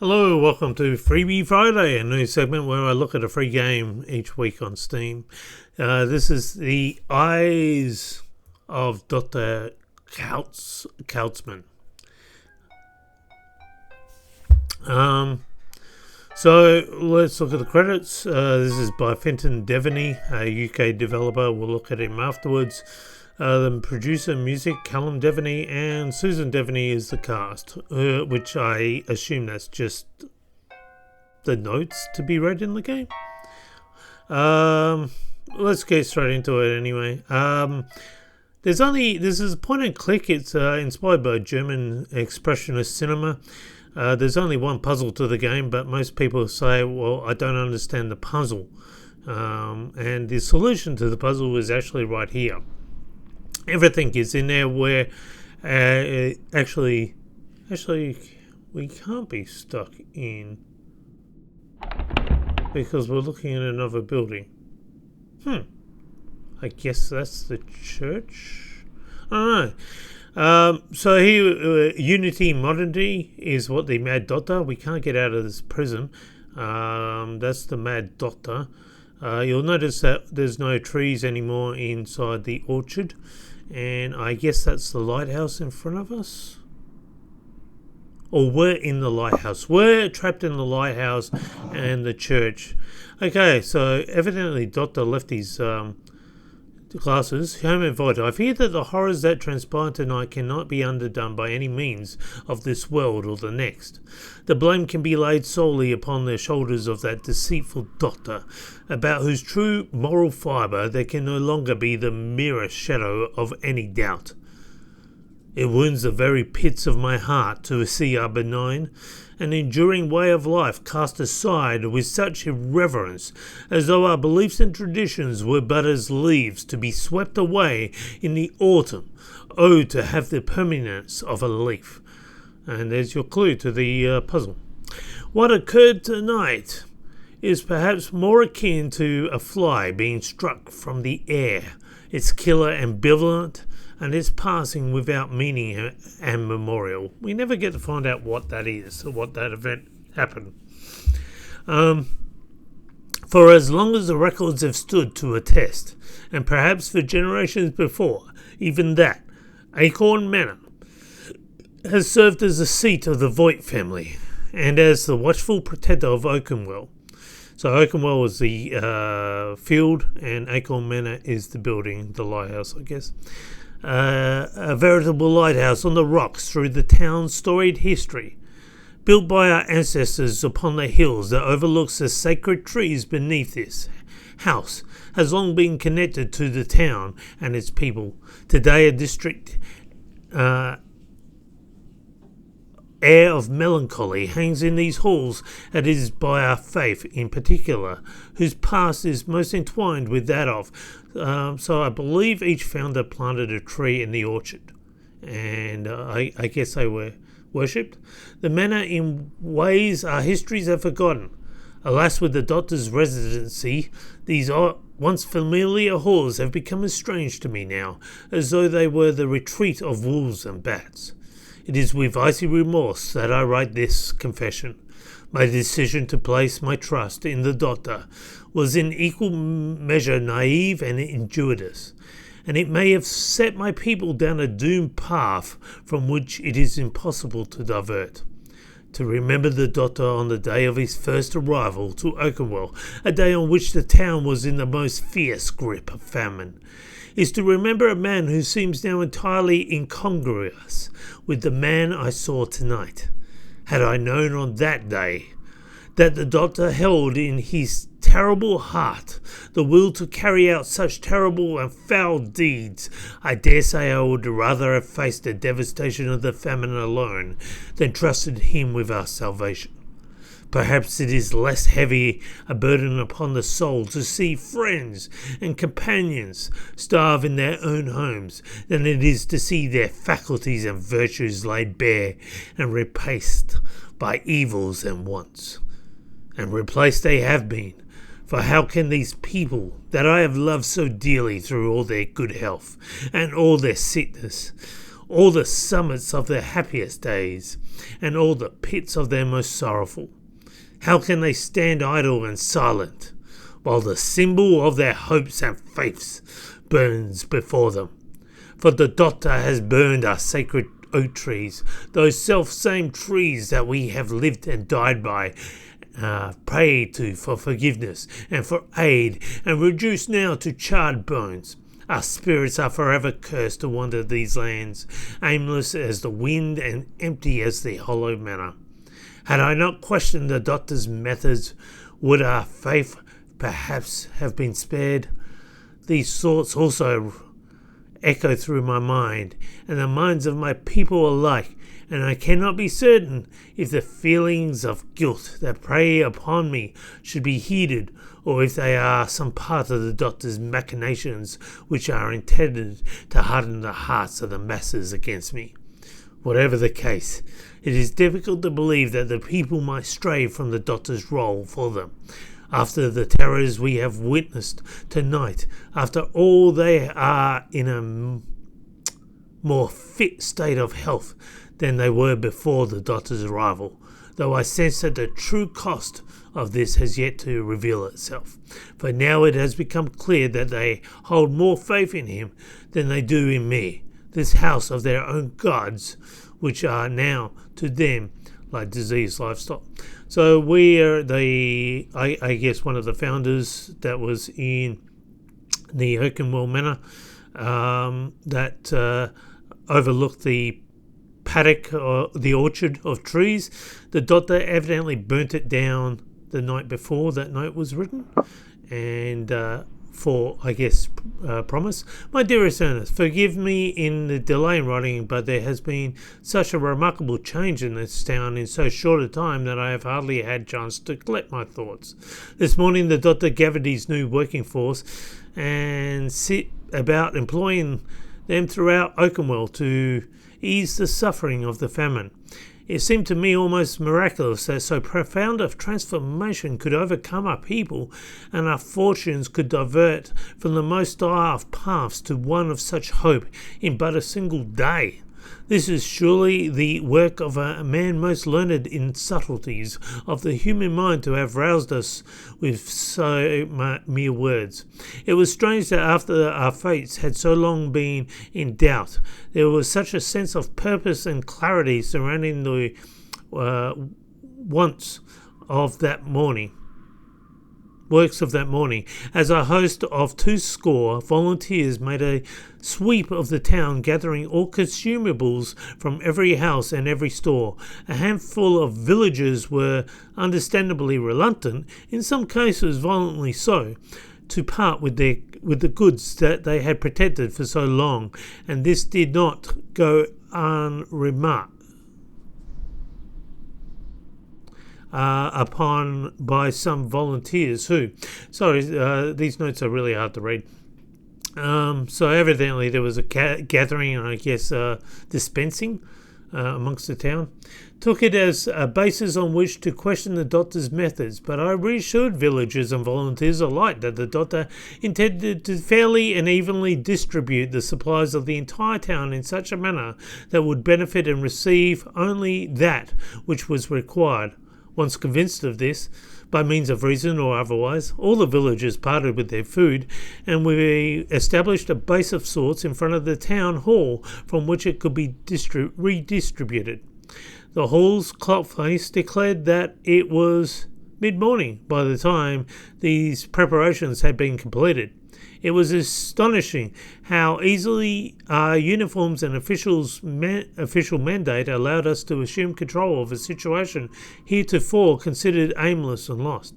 Hello, welcome to Freebie Friday, a new segment where I look at a free game each week on Steam. This is The Eyes of Dr. Kautzmann. So let's look at the credits. This is by Fintan Devaney, a UK developer. We'll look at him afterwards. The producer, music, Callum Devaney, and Susan Devaney is the cast, which I assume that's just the notes to be read in the game. Let's get straight into it anyway. This is a point and click. It's inspired by German expressionist cinema. There's only one puzzle to the game, but most people say, well, I don't understand the puzzle. And the solution to the puzzle is actually right here. Everything is in there where actually we can't be stuck in because we're looking at another building. I guess that's the church. I don't know. So here, Unity Modernity is what the Mad Doctor. We can't get out of this prison. That's the Mad Doctor. You'll notice that there's no trees anymore inside the orchard. And I guess that's the lighthouse in front of us. Or we're in the lighthouse. We're trapped in the lighthouse and the church. Okay, so evidently Doctor left his glasses. Home invited. I fear that the horrors that transpire tonight cannot be underdone by any means of this world or the next. The blame can be laid solely upon the shoulders of that deceitful doctor, about whose true moral fibre there can no longer be the merest shadow of any doubt. It wounds the very pits of my heart to see our benign and enduring way of life cast aside with such irreverence, as though our beliefs and traditions were but as leaves to be swept away in the autumn, to have the permanence of a leaf. And there's your clue to the puzzle. What occurred tonight is perhaps more akin to a fly being struck from the air, its killer ambivalent, and it's passing without meaning and memorial. We never get to find out what that is or what that event happened. For as long as the records have stood to attest, and perhaps for generations before, even that, Acorn Manor has served as the seat of the Voigt family and as the watchful protector of Oakenwell. So Oakenwell is the field and Acorn Manor is the building, the lighthouse, I guess. A veritable lighthouse on the rocks through the town's storied history, built by our ancestors upon the hills that overlooks the sacred trees beneath this house, has long been connected to the town and its people. Today a district air of melancholy hangs in these halls, and it is by our faith in particular, whose past is most entwined with that of. So I believe each founder planted a tree in the orchard, and I guess they were worshipped. The manor in ways our histories have forgotten. Alas, with the doctor's residency, these once familiar halls have become as strange to me now, as though they were the retreat of wolves and bats. It is with icy remorse that I write this confession. My decision to place my trust in the doctor was in equal measure naive and injurious, and it may have set my people down a doomed path from which it is impossible to divert. To remember the doctor on the day of his first arrival to Oakenwell, a day on which the town was in the most fierce grip of famine, is to remember a man who seems now entirely incongruous with the man I saw tonight. Had I known on that day that the doctor held in his terrible heart the will to carry out such terrible and foul deeds, I dare say I would rather have faced the devastation of the famine alone than trusted him with our salvation. Perhaps it is less heavy a burden upon the soul to see friends and companions starve in their own homes than it is to see their faculties and virtues laid bare and replaced by evils and wants. And replaced they have been, for how can these people that I have loved so dearly through all their good health and all their sickness, all the summits of their happiest days, and all the pits of their most sorrowful. How can they stand idle and silent, while the symbol of their hopes and faiths burns before them? For the doctor has burned our sacred oak trees, those self-same trees that we have lived and died by, prayed to for forgiveness and for aid, and reduced now to charred bones. Our spirits are forever cursed to wander these lands, aimless as the wind and empty as the hollow manor. Had I not questioned the doctor's methods, would our faith perhaps have been spared? These thoughts also echo through my mind and the minds of my people alike, and I cannot be certain if the feelings of guilt that prey upon me should be heeded, or if they are some part of the doctor's machinations which are intended to harden the hearts of the masses against me. Whatever the case, it is difficult to believe that the people might stray from the doctor's role for them. After the terrors we have witnessed tonight, after all, they are in a more fit state of health than they were before the doctor's arrival, though I sense that the true cost of this has yet to reveal itself. For now it has become clear that they hold more faith in him than they do in me, this house of their own gods, which are now to them like diseased livestock. So we are I guess one of the founders that was in the Oakenwell Manor that overlooked the paddock or the orchard of trees. The doctor evidently burnt it down the night before that note was written, and for, I guess, promise. My dearest Ernest, forgive me in the delay in writing, but there has been such a remarkable change in this town in so short a time that I have hardly had chance to collect my thoughts. This morning the doctor gathered his new working force and set about employing them throughout Oakenwell to ease the suffering of the famine. It seemed to me almost miraculous that so profound a transformation could overcome our people, and our fortunes could divert from the most dire of paths to one of such hope in but a single day. This is surely the work of a man most learned in subtleties of the human mind to have roused us with so mere words. It was strange that after our fates had so long been in doubt, there was such a sense of purpose and clarity surrounding the works of that morning, as a host of 200 volunteers made a sweep of the town, gathering all consumables from every house and every store. A handful of villagers were understandably reluctant, in some cases violently so, to part with the goods that they had protected for so long, and this did not go unremarked upon by some volunteers who... these notes are really hard to read. So evidently there was a gathering and I guess dispensing amongst the town. Took it as a basis on which to question the doctor's methods, but I reassured villagers and volunteers alike that the doctor intended to fairly and evenly distribute the supplies of the entire town in such a manner that would benefit and receive only that which was required. Once convinced of this, by means of reason or otherwise, all the villagers parted with their food, and we established a base of sorts in front of the town hall from which it could be redistributed. The hall's clock face declared that it was mid-morning by the time these preparations had been completed. It was astonishing how easily our uniforms and official mandate allowed us to assume control of a situation heretofore considered aimless and lost.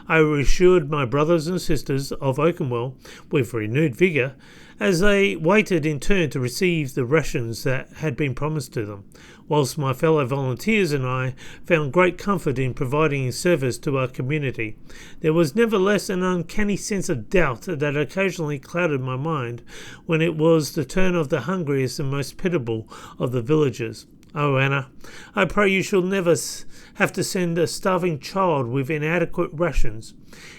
I reassured my brothers and sisters of Oakenwell with renewed vigour as they waited in turn to receive the rations that had been promised to them, whilst my fellow volunteers and I found great comfort in providing service to our community. There was nevertheless an uncanny sense of doubt that occasionally clouded my mind when it was the turn of the hungriest and most pitiable of the villagers. Oh, Anna, I pray you shall never have to send a starving child with inadequate rations.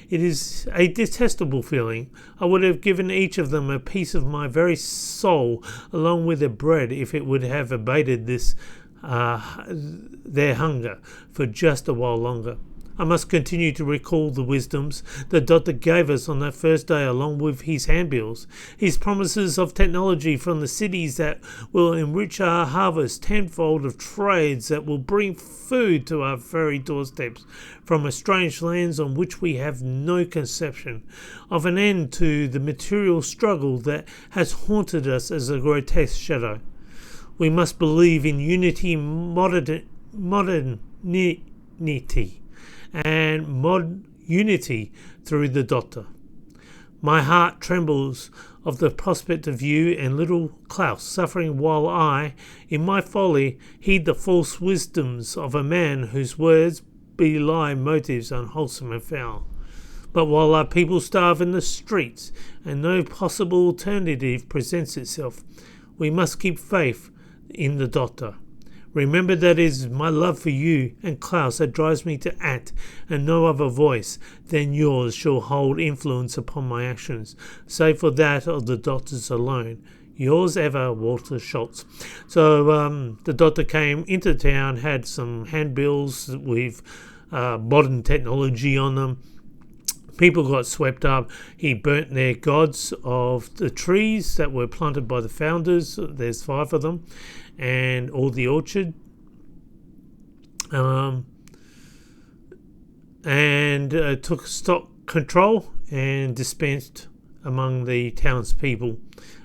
It is a detestable feeling. I would have given each of them a piece of my very soul along with their bread if it would have abated their hunger for just a while longer. I must continue to recall the wisdoms the doctor gave us on that first day, along with his handbills, his promises of technology from the cities that will enrich our harvest tenfold, of trades that will bring food to our very doorsteps from strange lands on which we have no conception, of an end to the material struggle that has haunted us as a grotesque shadow. We must believe in unity, modernity, and unity through the doctor. My heart trembles of the prospect of you and little Klaus suffering, while I, in my folly, heed the false wisdoms of a man whose words belie motives unwholesome and foul. But while our people starve in the streets and no possible alternative presents itself, we must keep faith in the doctor. Remember that it is my love for you and Klaus that drives me to act, and no other voice than yours shall hold influence upon my actions, save for that of the doctor's alone. Yours ever, Walter Schultz. So the doctor came into town, had some handbills with modern technology on them. People got swept up. He burnt their gods of the trees that were planted by the founders. There's 5 of them. And all the orchard. Took stock control and dispensed among the townspeople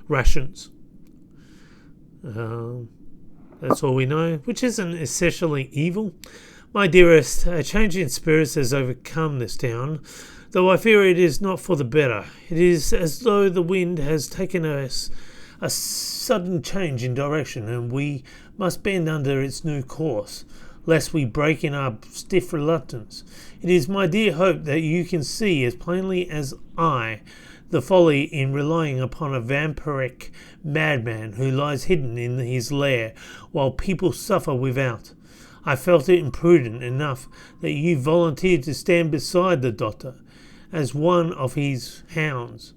rations. That's all we know, which isn't essentially evil. My dearest, a change in spirits has overcome this town, though I fear it is not for the better. It is as though the wind has taken us a sudden change in direction, and we must bend under its new course, lest we break in our stiff reluctance. It is my dear hope that you can see as plainly as I the folly in relying upon a vampiric madman who lies hidden in his lair while people suffer without. I felt it imprudent enough that you volunteered to stand beside the doctor as one of his hounds.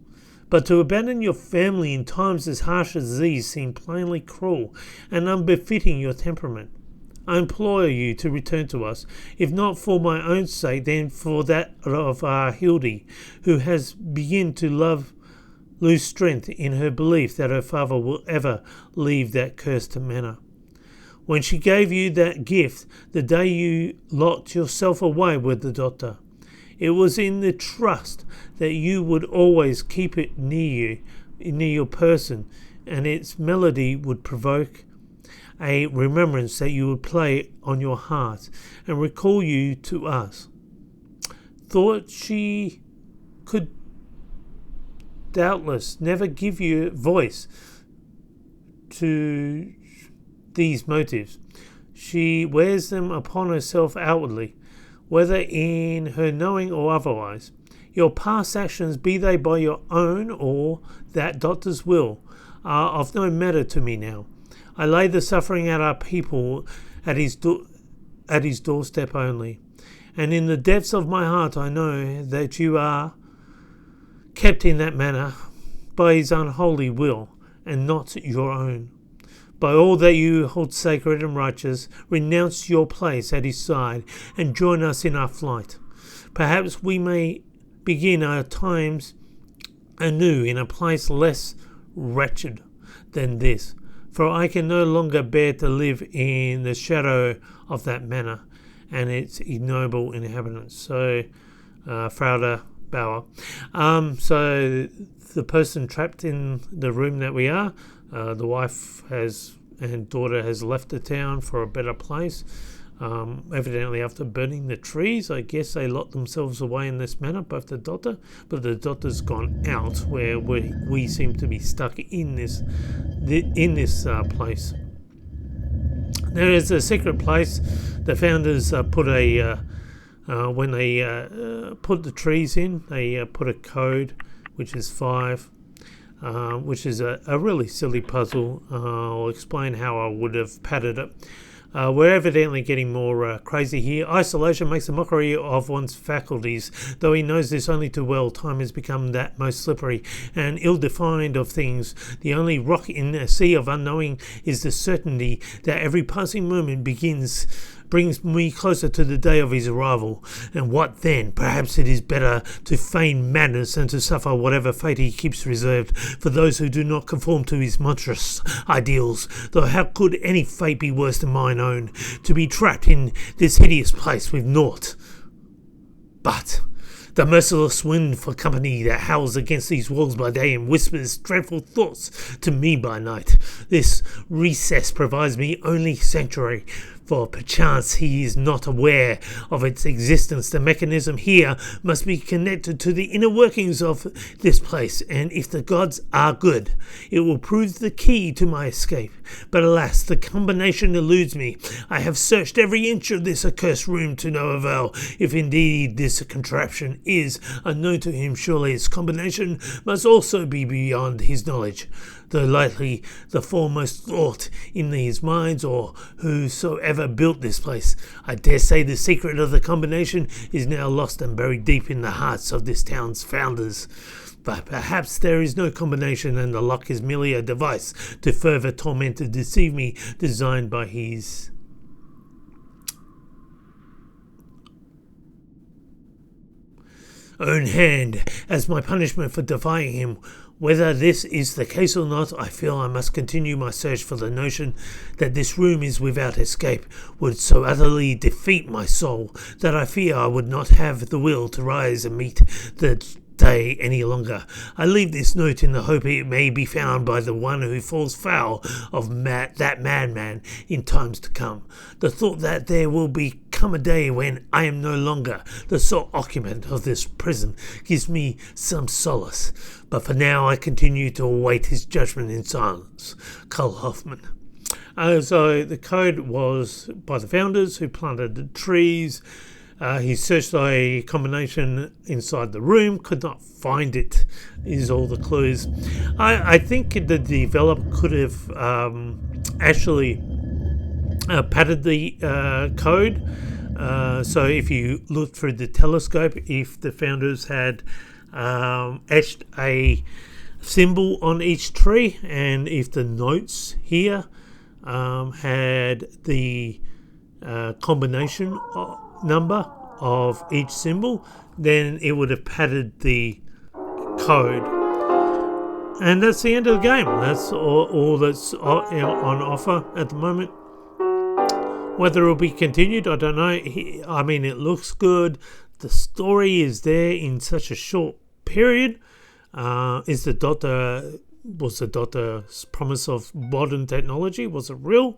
But to abandon your family in times as harsh as these seemed plainly cruel and unbefitting your temperament. I implore you to return to us, if not for my own sake, then for that of our Hildy, who has begun to lose strength in her belief that her father will ever leave that cursed manor. When she gave you that gift, the day you locked yourself away with the doctor, it was in the trust that you would always keep it near your person, and its melody would provoke a remembrance that you would play on your heart and recall you to us. Thought she could doubtless never give you voice to these motives. She wears them upon herself outwardly, whether in her knowing or otherwise. Your past actions, be they by your own or that doctor's will, are of no matter to me now. I lay the suffering at our people at his doorstep only, and in the depths of my heart I know that you are kept in that manner by his unholy will, and not your own. By all that you hold sacred and righteous, renounce your place at his side and join us in our flight. Perhaps we may begin our times anew in a place less wretched than this, for I can no longer bear to live in the shadow of that manor and its ignoble inhabitants. So, Frauder Bauer. So, the person trapped in the room that we are, the wife and daughter has left the town for a better place. Evidently after burning the trees, I guess they locked themselves away in this manner, both the doctor, but the doctor's gone out where we seem to be stuck in this place. There is a secret place. The founders put when they put the trees in, they put a code which is 5. which is a really silly puzzle. I'll explain how I would have padded it. We're evidently getting more crazy here. Isolation makes a mockery of one's faculties. Though he knows this only too well, time has become that most slippery and ill-defined of things. The only rock in a sea of unknowing is the certainty that every passing moment brings me closer to the day of his arrival. And what then? Perhaps it is better to feign madness than to suffer whatever fate he keeps reserved for those who do not conform to his monstrous ideals. Though how could any fate be worse than mine own? To be trapped in this hideous place with naught but the merciless wind for company that howls against these walls by day and whispers dreadful thoughts to me by night. This recess provides me only sanctuary, for perchance he is not aware of its existence. The mechanism here must be connected to the inner workings of this place, and if the gods are good, it will prove the key to my escape. But alas, the combination eludes me. I have searched every inch of this accursed room to no avail. If indeed this contraption is unknown to him, surely its combination must also be beyond his knowledge. Though likely the foremost thought in his minds, or whosoever built this place, I dare say the secret of the combination is now lost and buried deep in the hearts of this town's founders. But perhaps there is no combination, and the lock is merely a device to further torment and deceive me, designed by his own hand as my punishment for defying him. Whether this is the case or not, I feel I must continue my search, for the notion that this room is without escape would so utterly defeat my soul that I fear I would not have the will to rise and meet the day any longer. I leave this note in the hope it may be found by the one who falls foul of that madman in times to come. The thought that there will come a day when I am no longer the sole occupant of this prison gives me some solace, but for now I continue to await his judgment in silence. Kautzmann. So the code was by the founders who planted the trees. He searched a combination inside the room, could not find it, is all the clues. I think the developer could have actually padded the code. So if you look through the telescope, if the founders had etched a symbol on each tree, and if the notes here had the combination number of each symbol, then it would have padded the code. And that's the end of the game. That's all that's on offer at the moment. Whether it will be continued, I don't know. I mean, it looks good. The story is there in such a short period. Was the doctor's promise of modern technology, was it real?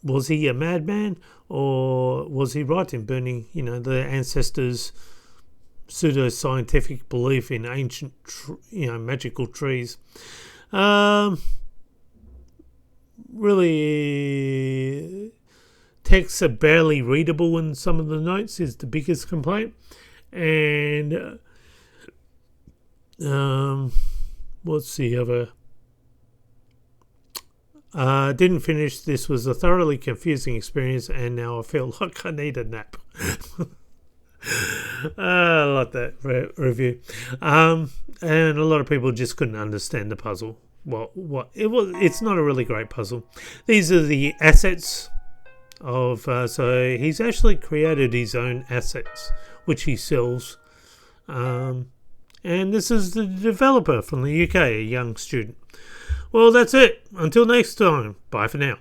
Was he a madman, or was he right in burning, the ancestors' pseudo-scientific belief in ancient, magical trees? Really, texts are barely readable in some of the notes is the biggest complaint. And what's the other? Didn't finish. This was a thoroughly confusing experience, and now I feel like I need a nap. I like that review. And a lot of people just couldn't understand the puzzle. It's not a really great puzzle. These are the assets of. So he's actually created his own assets, which he sells. And this is the developer from the UK, a young student. Well, that's it. Until next time. Bye for now.